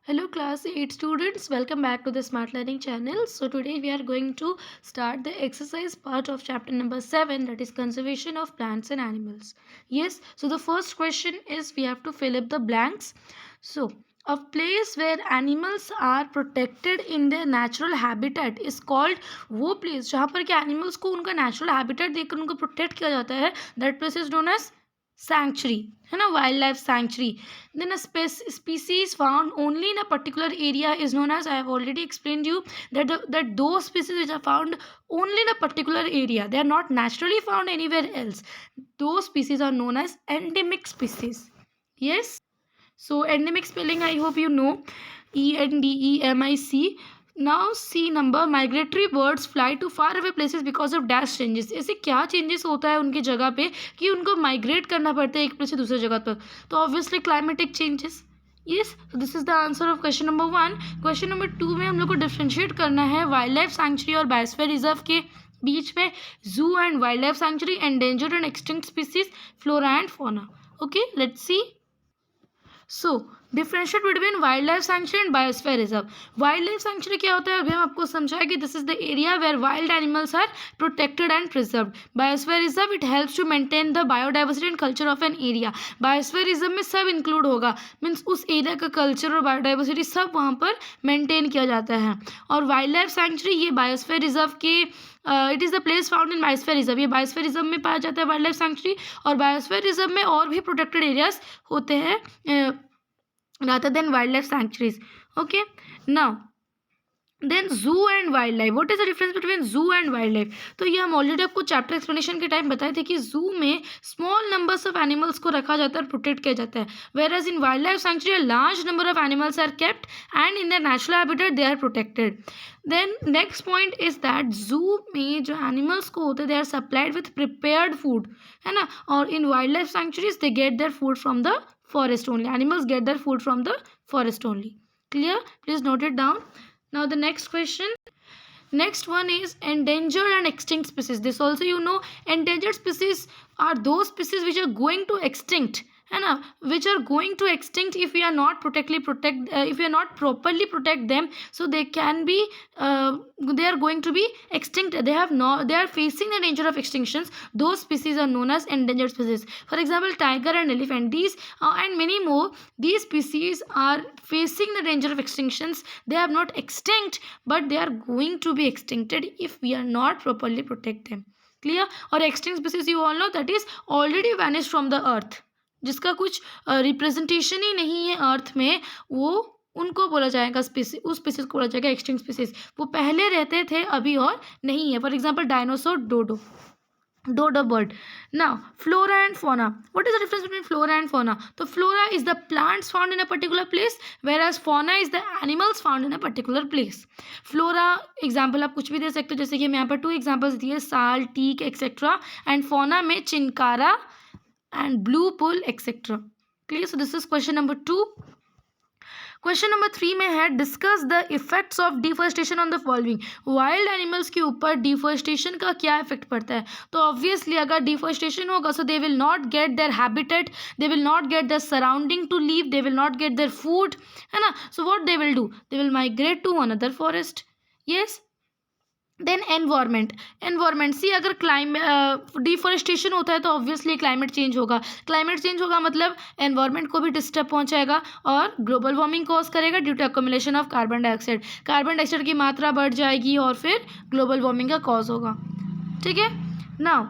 Hello class 8 students, welcome back to the Smart Learning channel. So today we are going to start the exercise part of chapter number 7, that is conservation of plants and animals. Yes, so the first question is we have to fill up the blanks. So a place where animals are protected in their natural habitat is called वो place जहाँ पर कि animals को उनका natural habitat देकर उनको protect किया जाता है, that place is known as sanctuary, है ना, wild life sanctuary. Then a species found only in a particular area is known as, I have already explained you that those species which are found only in a particular area, they are not naturally found anywhere else, those species are known as endemic species. Yes, so endemic spelling I hope you know, ENDEMIC. Now see number migratory birds fly to far away places because of dash changes. ऐसे क्या changes होता है उनकी जगह पे कि उनको migrate करना पड़ता है एक प्लेस से दूसरे जगह पर? तो obviously climatic changes. Yes, this is the answer of question number 1. Question number 2 में हम लोग को डिफ्रेंशिएट करना है वाइल्ड लाइफ सैंक्चुरी और बायोस्फीयर रिजर्व के बीच में. जू and wild life sanctuary, endangered and extinct species, flora and fauna. Okay, let's see. So differentiate between wild life sanctuary and biosphere reserve. Wild life sanctuary क्या होता है अभी हम आपको समझाया कि this is the area where wild animals are protected and preserved. Biosphere reserve it helps to maintain the biodiversity and culture of an area. Biosphere reserve में सब इंक्लूड होगा, मीन्स उस एरिया का कल्चर और बायोडाइवर्सिटी सब वहाँ पर maintain किया जाता है. और वाइल्ड लाइफ सैंक्चुरी ये बायोस्फीयर रिजर्व के it is the place found in biosphere reserve. ये बायोस्फीयर रिजर्व में पाया जाता है वाइल्ड लाइफ सैंक्चुरी. और बायोस्फीयर रिजर्व में और भी प्रोटेक्टेड एरियाज होते हैं rather than wildlife sanctuaries. Okay, now then zoo and wildlife. What is the difference between zoo and wildlife? तो ये हम ऑलरेडी आपको चैप्टर एक्सप्लेनेशन के टाइम बताए थे कि जू में स्मॉल नंबर्स ऑफ एनिमल्स को रखा जाता है और प्रोटेक्ट किया जाता है, whereas in wild life sanctuary large number of animals are kept and in the natural habitat they are protected. Then next point is that zoo में जो एनिमल्स को होते हैं they are supplied with prepared food, है ना. और in wild life sanctuaries they get their food from the forest only. Animals get their food from the forest only. Clear? Please note it down. Now the next question. Next one is endangered and extinct species. This also you know, endangered species are those species which are going to extinct, है ना, which are going to extinct if we are not if we are not properly protect them, so they can be they are going to be extinct. They are facing the danger of extinctions. Those species are known as endangered species. For example, tiger and elephant, these and many more, these species are facing the danger of extinctions. They are not extinct, but they are going to be extincted if we are not properly protect them. Clear? Or extinct species you all know, that is already vanished from the earth, जिसका कुछ representation ही नहीं है अर्थ में, वो उनको बोला जाएगा species, उस स्पीसीज को बोला जाएगा एक्सटिंक्ट स्पीसीज. वो पहले रहते थे अभी और नहीं है. For example dinosaur, dodo bird. Now flora and fauna. What is the difference between flora and fauna? तो flora is the plants found in a particular place, whereas fauna is the animals found in a particular place. Flora example आप कुछ भी दे सकते हो, जैसे कि हम यहाँ पर 2 एग्जाम्पल्स दिए, साल, टीक एक्सेट्रा. एंड फौना में chinkara and blue bull etc. Clear? So this is question number 2. Question number 3 में है discuss the effects of deforestation on the following. Wild animals के ऊपर डिफॉरेस्टेशन का क्या इफेक्ट पड़ता है? तो ऑब्वियसली अगर डिफॉरेस्टेशन होगा so they will not get their habitat, they will not get their surrounding to live, they will not get their food, है ना. So what they will do, they will migrate to another forest. Yes. Then environment see, अगर deforestation होता है तो obviously climate change होगा. Climate change होगा मतलब environment को भी डिस्टर्ब पहुंचाएगा और ग्लोबल वार्मिंग कॉज करेगा due to accumulation of carbon dioxide. Carbon dioxide की मात्रा बढ़ जाएगी और फिर ग्लोबल वार्मिंग का कॉज होगा. ठीक है. Now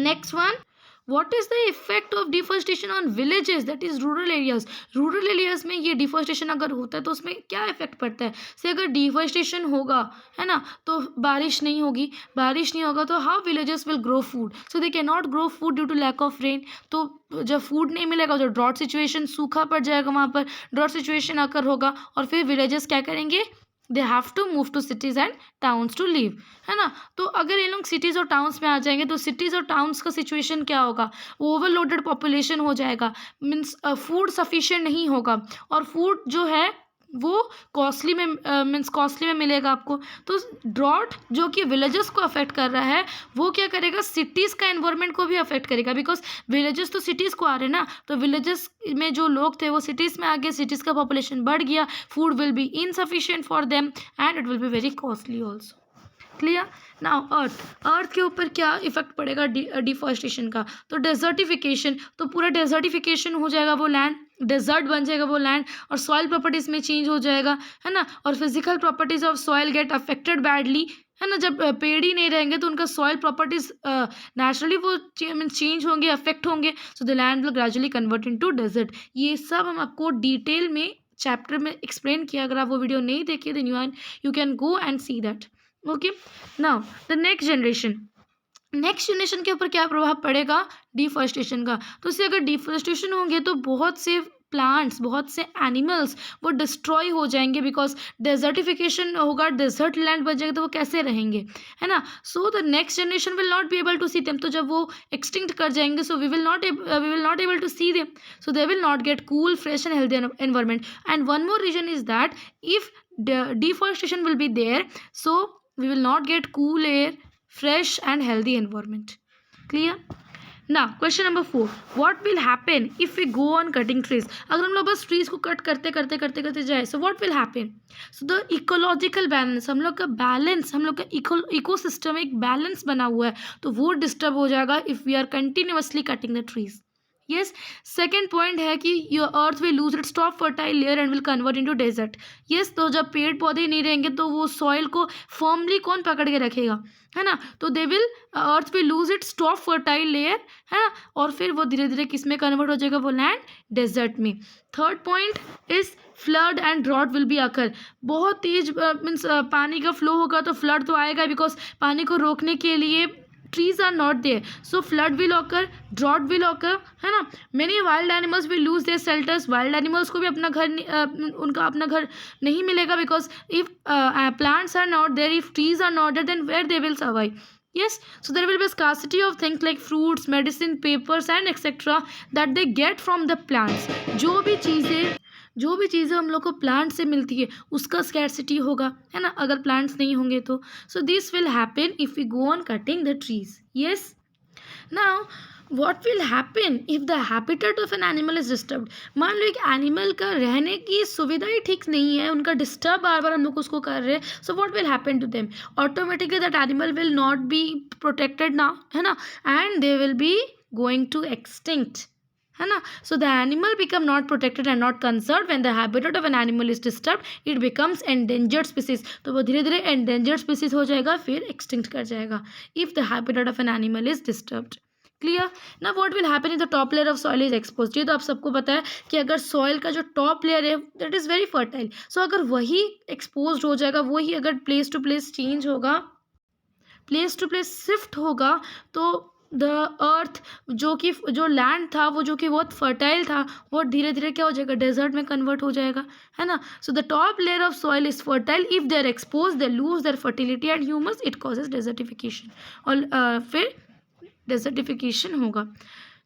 next one, what is the effect of deforestation on villages, that is rural areas. Rural areas में ये डिफॉरेस्टेशन अगर होता है तो उसमें क्या इफेक्ट पड़ता है? से अगर डिफॉरेस्टेशन होगा, है ना, तो बारिश नहीं होगी. बारिश नहीं होगा तो how villages will grow food? So they can not grow food due to lack of rain. तो जब फूड नहीं मिलेगा तो ड्रॉट सिचुएशन, सूखा पड़ जाएगा वहाँ पर, ड्रॉट सिचुएशन अगर होगा और फिर विलेजेस क्या करेंगे, they have to move to cities and towns to live, है ना. तो अगर ये लोग सिटीज़ और टाउन्स में आ जाएंगे तो सिटीज़ और टाउन्स का सिचुएशन क्या होगा, ओवरलोडेड पॉपुलेशन हो जाएगा, मीन्स फूड सफिशिएंट नहीं होगा. और फूड जो है वो कॉस्टली में मीन्स कॉस्टली में मिलेगा आपको। तो ड्रॉट जो कि विलेजेस को अफेक्ट कर रहा है वो क्या करेगा, सिटीज़ का एनवायरनमेंट को भी अफेक्ट करेगा, बिकॉज विलेजेस तो सिटीज़ को आ रहे हैं ना, तो विलेजेस में जो लोग थे वो सिटीज़ में आ गए, सिटीज़ का पॉपुलेशन बढ़ गया, food will be insufficient for them and it will be very costly also. Clear. Now earth के ऊपर क्या इफेक्ट पड़ेगा डिफॉरेस्टेशन का, तो डेजर्टिफिकेशन, तो पूरा डेजर्टिफिकेशन हो जाएगा, वो लैंड डेजर्ट बन जाएगा वो लैंड, और सॉइल प्रॉपर्टीज में चेंज हो जाएगा, है ना, और physical properties of soil get affected badly, है ना, जब पेड़ ही नहीं रहेंगे तो उनका सॉइल प्रॉपर्टीज नेचुरली वो चेंज होंगे, अफेक्ट होंगे, so the land will gradually convert into desert. ये सब हम आपको डिटेल में चैप्टर में एक्सप्लेन किया, अगर आप वो वीडियो नहीं देखिए then you can go and see that. Okay, now the next generation के ऊपर क्या प्रभाव पड़ेगा डिफॉरेस्टेशन का, तो इससे अगर डिफॉरेस्टेशन होंगे तो बहुत से प्लांट्स, बहुत से एनिमल्स वो डिस्ट्रॉय हो जाएंगे, बिकॉज डेजर्टिफिकेशन होगा, डेजर्ट लैंड बन जाएगा, तो वो कैसे रहेंगे, है ना। So the next generation will not be able to see them, तो जब वो एक्सटिंक्ट कर जाएंगे so we will not able to see them, so they will not get cool, fresh and healthy environment. And one more reason is that if deforestation will be there, so we will not get cool air, fresh and healthy environment. Clear? Now question number 4, what will happen if we go on cutting trees? अगर हम लोग बस trees को cut करते जाए, so what will happen? So the ecological balance, हम लोग का बैलेंस, हम लोग का इकोसिस्टम एक बैलेंस बना हुआ है, तो वो डिस्टर्ब हो जाएगा if we are continuously cutting the trees. Yes, second point है कि your earth will lose its top fertile layer and will convert into desert. Yes, तो जब पेड़ पौधे नहीं रहेंगे तो वो सॉइल को फर्मली कौन पकड़ के रखेगा, है ना, तो they will earth will lose its top fertile layer, है ना, और फिर वो धीरे धीरे किस में कन्वर्ट हो जाएगा, वो लैंड डेजर्ट में। Third point is flood and drought will be occur, बहुत तेज मीन्स पानी का फ्लो होगा तो फ्लड तो आएगा, बिकॉज पानी को रोकने के लिए trees are not there, so flood will occur, drought will occur, है ना, many wild animals will lose their shelters, wild animals को भी अपना घर उनका अपना घर नहीं मिलेगा, because if plants are not there, if trees are not there, then where they will survive. Yes, so there will be a scarcity of things like fruits, medicine, papers and etc that they get from the plants. जो भी चीज़ें हम लोग को plant से मिलती है उसका स्कैरसिटी होगा, है ना, अगर प्लांट्स नहीं होंगे तो। So this will happen if we go on cutting the trees. Yes, now what will happen if the habitat of an animal is disturbed? मान लो एक एनिमल का रहने की सुविधा ही ठीक नहीं है, उनका डिस्टर्ब बार बार हम लोग उसको कर रहे हैं, so what will happen to them? Automatically that animal will not be protected now, है ना, and they will be going to extinct, है ना। So the animal become not protected and not conserve when the habitat of an animal is disturb, it becomes endangered species, तो वो धीरे धीरे endangered species हो जाएगा, फिर एक्सटिंक्ट कर जाएगा if the habitat of an animal is disturbed. Clear ना, what will happen if the top layer of soil is exposed? ये तो आप सबको पता है कि अगर सॉइल का जो टॉप लेयर है दैट इज वेरी फर्टाइल, सो अगर वही एक्सपोज हो जाएगा, वही अगर प्लेस टू प्लेस चेंज होगा, प्लेस टू प्लेस शिफ्ट होगा, तो द अर्थ जो लैंड था वो जो कि बहुत फर्टाइल था वो धीरे धीरे क्या हो जाएगा, डेजर्ट में कन्वर्ट हो जाएगा, है ना। So the top layer of soil is fertile, if they are expose they lose their fertility and humus, it causes desertification, और फिर डेजर्टिफिकेशन होगा।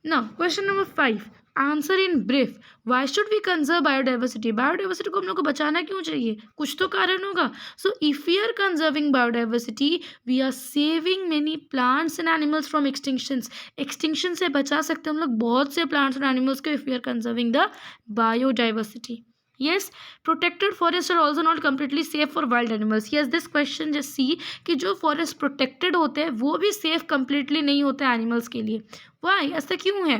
Now question number 5, answer in brief, why should we conserve biodiversity? Biodiversity को हम लोग को बचाना क्यों चाहिए? कुछ तो कारण होगा। So if we are conserving biodiversity we are saving many plants and animals from extinction से बचा सकते हैं हम लोग बहुत से प्लांट्स एंड एनिमल्स को, if we are conserving the biodiversity. Yes, protected forests are also not completely safe for wild animals. Yes, this question just see कि जो forest protected होते हैं वो भी safe completely नहीं होते animals के लिए। Why? ऐसा क्यों है?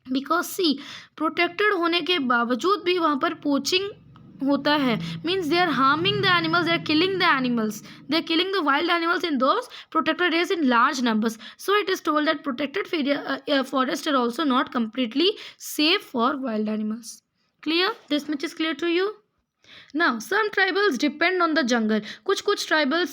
Because see, protected होने के बावजूद भी वहाँ पर poaching होता है, means they are harming the animals, they are killing the animals, they are killing the wild animals in those protected areas in large numbers. So it is told that protected forests are also not completely safe for wild animals. Clear? This much is clear to you? Now some tribals depend on the jungle. कुछ tribals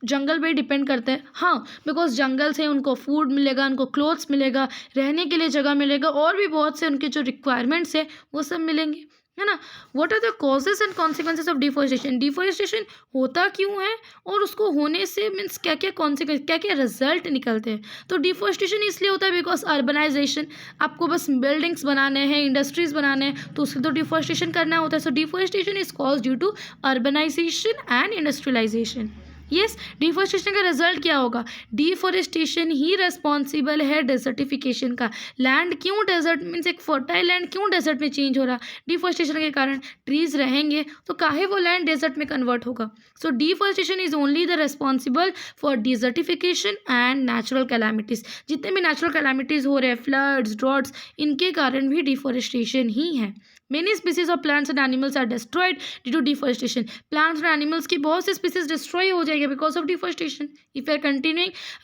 जंगल पे ही depend करते हैं। हाँ, because जंगल से उनको food मिलेगा, उनको clothes मिलेगा, रहने के लिए जगह मिलेगा, और भी बहुत से उनके जो रिक्वायरमेंट्स है वो सब मिलेंगे, है ना। What are the causes and consequences of deforestation, deforestation होता क्यों है और उसको होने से मीन्स क्या क्या कॉन्सिक्वेंस, क्या क्या रिजल्ट निकलते हैं। तो डिफॉरेस्टेशन इसलिए होता है बिकॉज अर्बनाइजेशन, आपको बस बिल्डिंग्स बनाने हैं, इंडस्ट्रीज बनाने हैं, तो उसके तो डिफॉरेस्टेशन करना होता है। So deforestation is cause due to urbanization and industrialization. Yes, deforestation का रिजल्ट क्या होगा, डिफॉरेस्टेशन ही रेस्पॉन्सिबल है डेजर्टिफिकेशन का। लैंड क्यों डेजर्ट मीन्स एक फर्टाइल लैंड क्यों डेजर्ट में चेंज हो रहा, डिफॉरेस्टेशन के कारण। ट्रीज रहेंगे तो काहे वो लैंड डेजर्ट में कन्वर्ट होगा। So deforestation is only the responsible for desertification and natural calamities. जितने भी नेचुरल कैलामिटीज हो रहे हैं, फ्लड्स, ड्रॉट्स, इनके कारण भी डिफॉरेस्टेशन ही है। Many species of plants and animals are destroyed due to deforestation. Plants and animals की बहुत से species destroy हो जाएंगे because of deforestation. If we are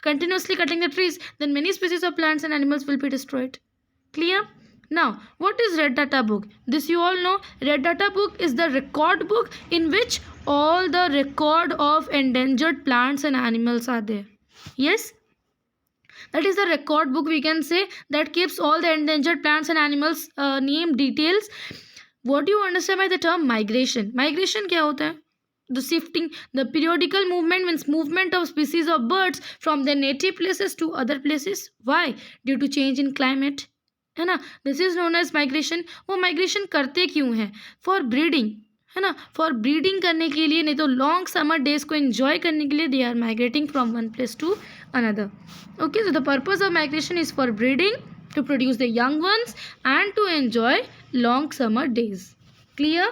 continuously cutting the trees, then many species of plants and animals will be destroyed. Clear? Now, what is Red Data Book? This you all know. Red Data Book is the record book in which all the record of endangered plants and animals are there. Yes? That is the record book, we can say, that keeps all the endangered plants and animals name details. What do you understand by the term migration? Migration क्या होता है, the shifting, the periodical movement means movement of species of birds from their native places to other places. Why? Due to change in climate, है ना। This is known as migration. वो migration करते क्यों हैं, for breeding, है ना, for breeding करने के लिए, नहीं तो लॉन्ग समर डेज को एंजॉय करने के लिए they are migrating from one place to another. Okay, so the purpose of migration is for breeding, to produce the young ones and to enjoy long summer days. Clear?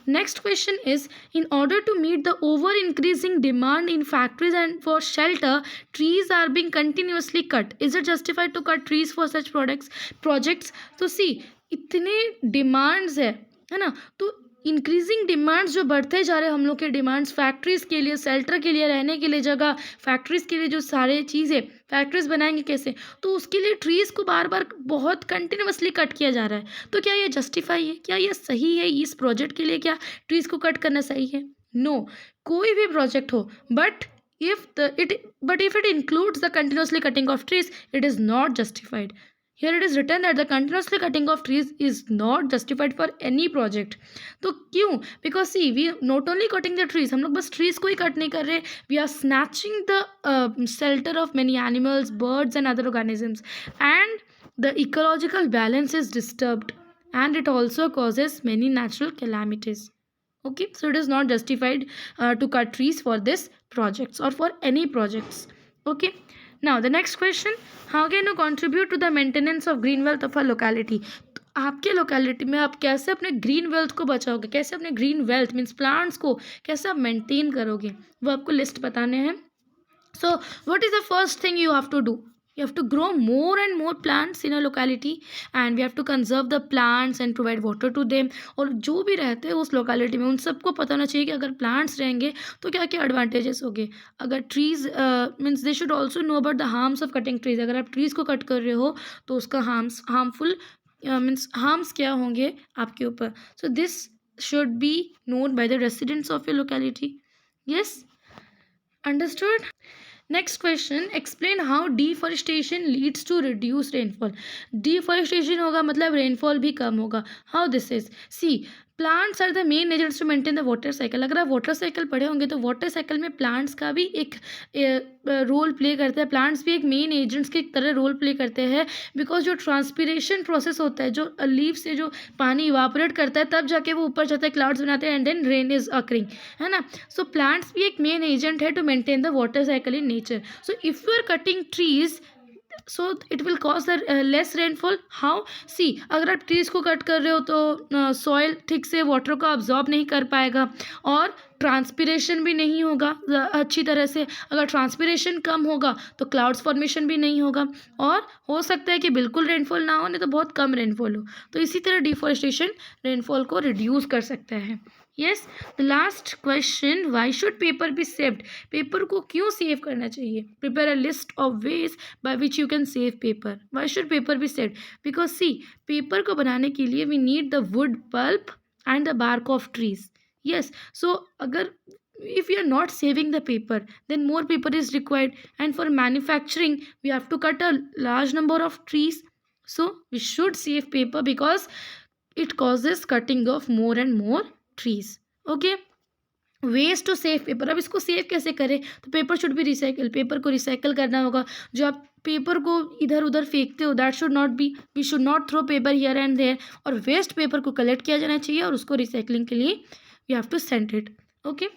Next question is, in order to meet the over increasing demand in factories and for shelter, trees are being continuously cut. Is it justified to cut trees for such projects? तो see, इतने demands है ना, तो increasing demands जो बढ़ते जा रहे हैं हम लोग के डिमांड्स, फैक्ट्रीज़ के लिए, शेल्टर के लिए, रहने के लिए जगह, फैक्ट्रीज़ के लिए जो सारे चीज़ें, फैक्ट्रीज बनाएंगे कैसे, तो उसके लिए ट्रीज़ को बार बार बहुत कंटिन्यूसली कट किया जा रहा है। तो क्या ये जस्टिफाई है, क्या ये सही है, इस प्रोजेक्ट के लिए क्या ट्रीज़ को कट करना सही है? नो, कोई भी प्रोजेक्ट हो, but if it includes the continuously cutting of trees, it is not justified. Here it is written that the continuously cutting of trees is not justified for any project. तो क्यों? Because see, we not only cutting the trees, हम लोग बस trees को ही cut नहीं कर रहे, we are snatching the shelter of many animals, birds and other organisms, and the ecological balance is disturbed, and it also causes many natural calamities. Okay, so it is not justified to cut trees for this projects or for any projects. Okay. Now the next question, how can you contribute to the maintenance of green wealth of a locality? तो आपके locality में आप कैसे अपने green wealth को बचाओगे, कैसे अपने green wealth means plants को कैसे आप मेंटेन करोगे, वो आपको लिस्ट बताने हैं। So what is the first thing you have to do, you have to grow more and more plants in a locality, and we have to conserve the plants and provide water to them. और जो भी रहते हैं उस locality में उन सबको पता होना चाहिए कि अगर प्लांट्स रहेंगे तो क्या क्या एडवांटेजेस होंगे। अगर trees means they should also know about the harms of cutting trees. अगर आप ट्रीज़ को कट कर रहे हो तो उसका हार्मफुल मीन्स हार्म्स क्या होंगे आपके ऊपर। So this should be known by the residents of your locality. Yes, understood. Next question, explain how deforestation leads to reduce rainfall. Deforestation होगा मतलब रेनफॉल भी कम होगा। How this is, see plants are the main agents to maintain the water cycle. अगर आप water cycle पढ़े होंगे तो वाटर साइकिल में प्लांट्स का भी एक रोल प्ले करता है, प्लांट्स भी एक मेन एजेंट्स की तरह रोल प्ले करते हैं, बिकॉज जो ट्रांसपीरेशन प्रोसेस होता है, जो लीव से जो पानी इवापोरेट करता है तब जाके वो ऊपर जाता है, क्लाउड्स बनाते हैं, and then rain is occurring, है ना। सो प्लांट्स भी एक मेन एजेंट है to maintain the water cycle in nature. So if you are cutting trees, so it will cause the less rainfall. How, see अगर आप trees को cut कर रहे हो तो सॉइल ठीक से वाटर को अब्जॉर्ब नहीं कर पाएगा और ट्रांसपीरेशन भी नहीं होगा अच्छी तरह से। अगर ट्रांसपीरेशन कम होगा तो क्लाउड्स फॉर्मेशन भी नहीं होगा, और हो सकता है कि बिल्कुल रेनफॉल ना हो, नहीं तो बहुत कम रेनफॉल हो। तो इसी तरह डिफॉरेस्टेशन रेनफॉल को रिड्यूस कर सकता है। Yes, the last question, why should paper be saved. Paper को क्यों सेव करना चाहिए? Prepare a list of ways by which you can save paper. Why should paper be saved? Because see, paper को बनाने के लिए we need the wood pulp and the bark of trees. Yes, so अगर if we are not saving the paper, then more paper is required, and for manufacturing we have to cut a large number of trees. So we should save paper because it causes cutting of more and more trees. Okay, waste to save paper. अब इसको save कैसे करें? तो paper should be recycle, paper को recycle करना होगा. जो आप पेपर को इधर उधर फेंकते हो, that should not be, we should not throw paper here and there. और वेस्ट पेपर को कलेक्ट किया जाना चाहिए और उसको रिसाइकलिंग के लिए we have to send it. Okay,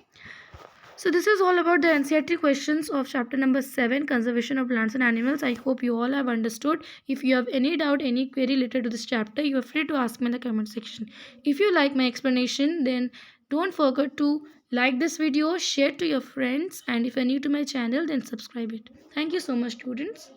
so this is all about the NCERT questions of chapter number 7, conservation of plants and animals. I hope you all have understood. If you have any doubt, any query related to this chapter, you are free to ask me in the comment section. If you like my explanation, then don't forget to like this video, share to your friends, and if you're new to my channel, then subscribe it. Thank you so much, students.